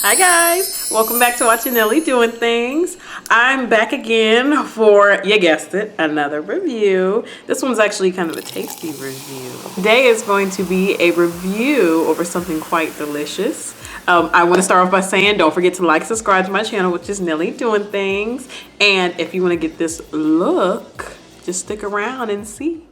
Hi guys, welcome back to watching Nelly Doing Things. I'm back again for, you guessed it, another review. This one's actually kind of a tasty review. Today is going to be a review over something quite delicious. I want to start off by saying don't forget to like, subscribe to my channel, which is Nelly Doing Things. And if you want to get this look, just stick around and see.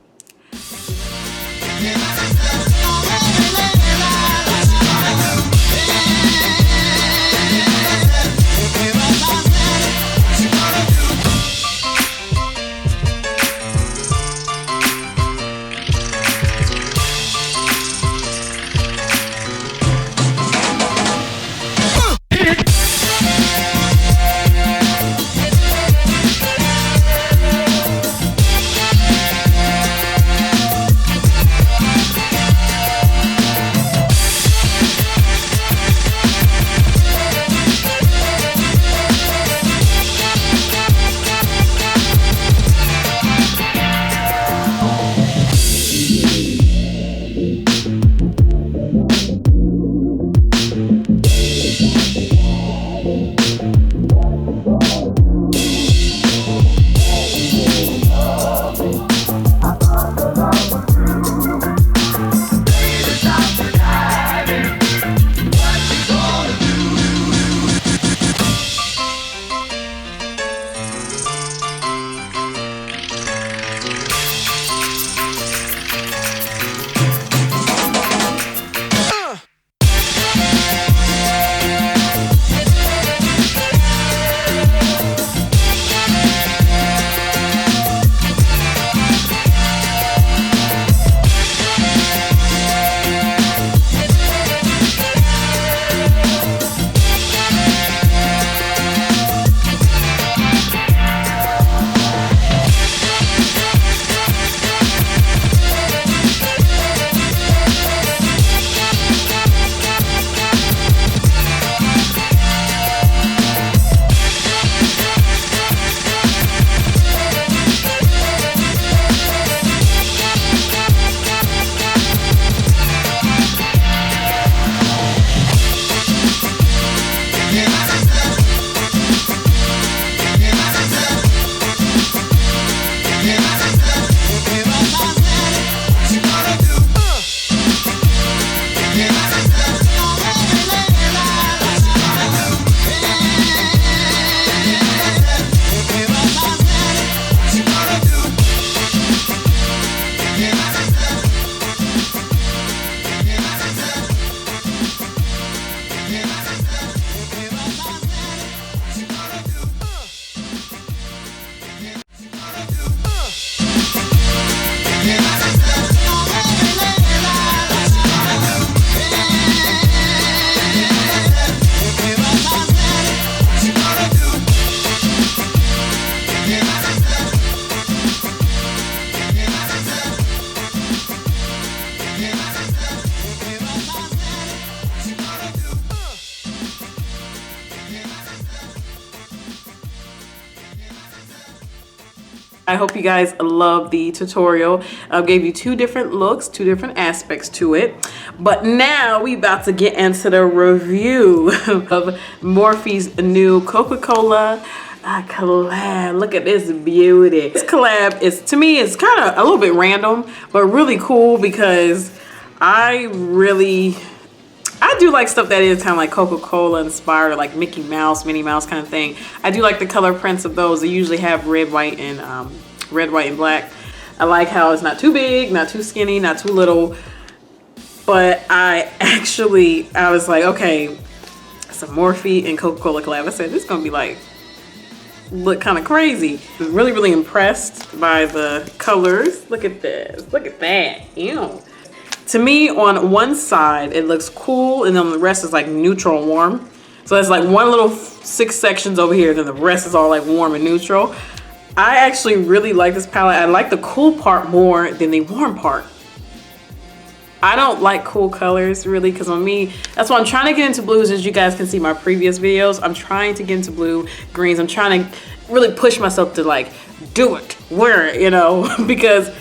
I hope you guys love the tutorial. I gave you two different looks, two different aspects to it. But now we about to get into the review of Morphe's new Coca-Cola collab. Look at this beauty. This collab is, to me, it's kind of a little bit random, but really cool because I do like stuff that is kind of like Coca-Cola inspired, like Mickey Mouse, Minnie Mouse kind of thing. I do like the color prints of those. They usually have red, white, and black. I like how it's not too big, not too skinny, not too little. But I was like, okay, it's a Morphe and Coca-Cola collab. I said, this is gonna be like, look kind of crazy. I'm really, really impressed by the colors. Look at this, look at that, ew. To me, on one side, it looks cool, and then the rest is like neutral and warm. So it's like one little 6 sections over here, then the rest is all like warm and neutral. I actually really like this palette. I like the cool part more than the warm part. I don't like cool colors really, because on me, that's why I'm trying to get into blues. As you guys can see my previous videos, I'm trying to get into blue, greens. I'm trying to really push myself to like do it, wear it, you know, because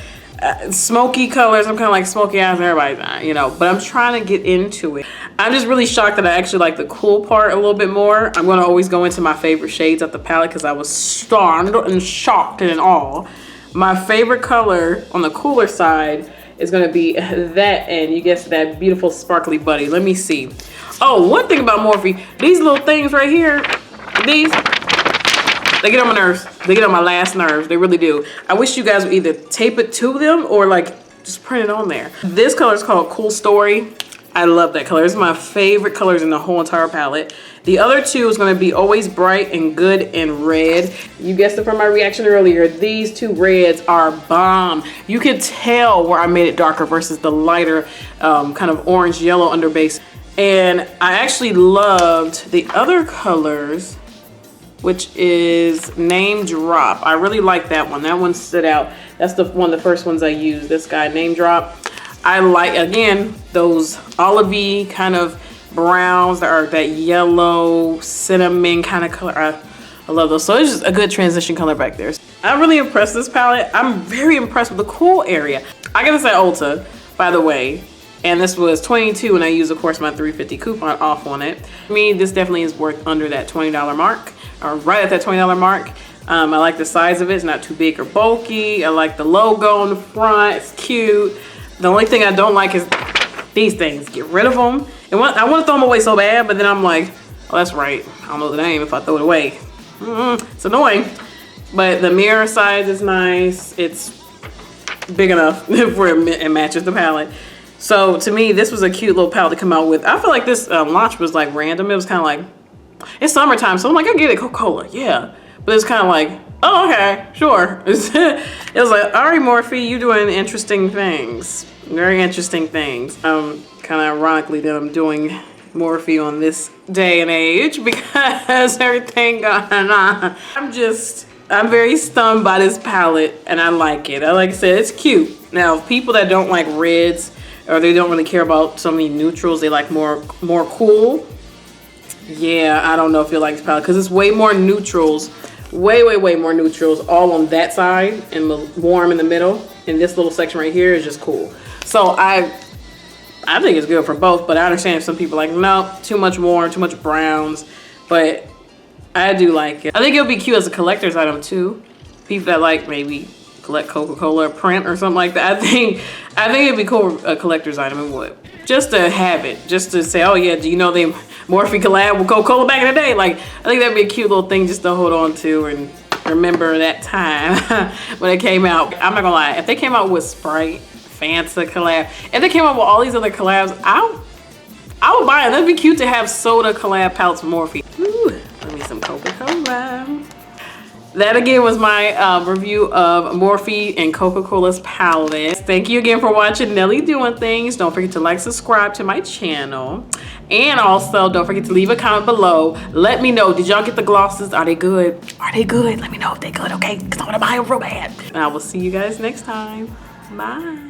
smoky colors, I'm kind of like smoky eyes, everybody's not, you know, but I'm trying to get into it. I'm just really shocked that I actually like the cool part a little bit more. I'm going to always go into my favorite shades of the palette because I was stunned and shocked and in awe. My favorite color on the cooler side is going to be that, and you guessed that beautiful sparkly buddy. Let me see. Oh, one thing about Morphe, these little things right here, these, they get on my nerves. They get on my last nerves. They really do. I wish you guys would either tape it to them or like just print it on there. This color is called Cool Story. I love that color. It's my favorite colors in the whole entire palette. The other two is going to be Always Bright and Good and Red. You guessed it from my reaction earlier. These two reds are bomb. You can tell where I made it darker versus the lighter kind of orange yellow underbase. And I actually loved the other colors, which is Name Drop. I really like that one. That one stood out. That's one of the first ones I used. This guy, Name Drop. I like, again, those olivey kind of browns that are that yellow cinnamon kind of color. I love those. So it's just a good transition color back there. I'm really impressed with this palette. I'm very impressed with the cool area. I gotta say Ulta, by the way, and this was $22, and I used, of course, my $3.50 coupon off on it. For me, this definitely is worth under that $20 mark, or right at that $20 mark. I like the size of it. It's not too big or bulky. I like the logo on the front. It's cute. The only thing I don't like is these things. Get rid of them. And I want to throw them away so bad, but then I'm like, oh, that's right. I don't know the name if I throw it away. It's annoying. But the mirror size is nice. It's big enough for it matches the palette. So to me, this was a cute little palette to come out with. I feel like this launch was like random. It was kind of like, it's summertime, so I'm like, I get it, Coca-Cola, yeah. But it's kind of like, oh, okay, sure. It was like, all right, Morphe, you doing interesting things. Very interesting things. Kind of ironically that I'm doing Morphe on this day and age because everything going on. I'm very stunned by this palette, and I like it. Like I said, it's cute. Now, people that don't like reds, or they don't really care about so many neutrals, they like more cool. Yeah, I don't know if you like this palette because it's way more neutrals. Way more neutrals all on that side and the warm in the middle. And this little section right here is just cool. So I think it's good for both, but I understand if some people are like, no, too much warm, too much browns, but I do like it. I think it'll be cute as a collector's item too. People that like maybe collect Coca-Cola print or something like that. I think it'd be cool, a collector's item. It would. Just to have it, just to say, oh yeah, do you know they Morphe collab with Coca-Cola back in the day? Like, I think that'd be a cute little thing just to hold on to and remember that time when it came out. I'm not gonna lie, if they came out with Sprite, Fanta collab, if they came out with all these other collabs, I would buy it. That'd be cute to have soda collab palettes from Morphe. Ooh, let me some Coca-Cola. That again was my review of Morphe and Coca-Cola's palette. Thank you again for watching Nelly Doing Things. Don't forget to like, subscribe to my channel. And also don't forget to leave a comment below. Let me know, did y'all get the glosses? Are they good? Are they good? Let me know if they're good, okay? Because I want to buy them real bad. And I will see you guys next time. Bye.